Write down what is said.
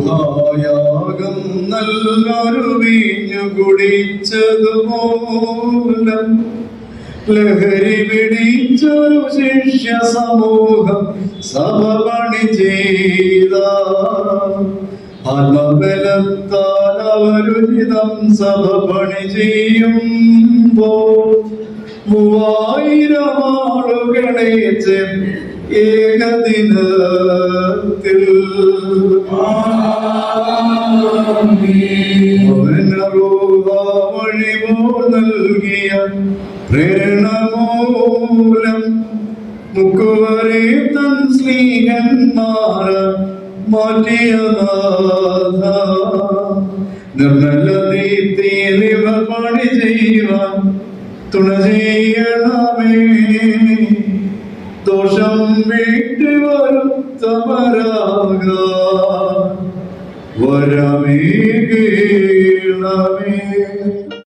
യാഗം നല്ലൊരു വീഞ്ഞു കുടിച്ചതുമൂലം ലഹരി പിടിച്ചൊരു ശിഷ്യ സമൂഹം സഭ പണി ചെയ്ത ആത്മബലത്താൽ അവരുചിതം സഭ പണി ചെയ്യുമ്പോൾ 3000 ആളുകളെ ഏകദിനത്തിൽ വഴിവോ നൽകിയ പ്രേരണ മൂലം മുക്കുവരെ തൻ സ്നേഹന്മാർ മാറ്റിയ നാഥ നിർമ്മല ദീപ്തിയിലിവ പണി ചെയ്യുവാൻ തുണ ചെയ്യണമേ ദോഷം വീട്ടി വരുത്തമരാക വരമേകണമേ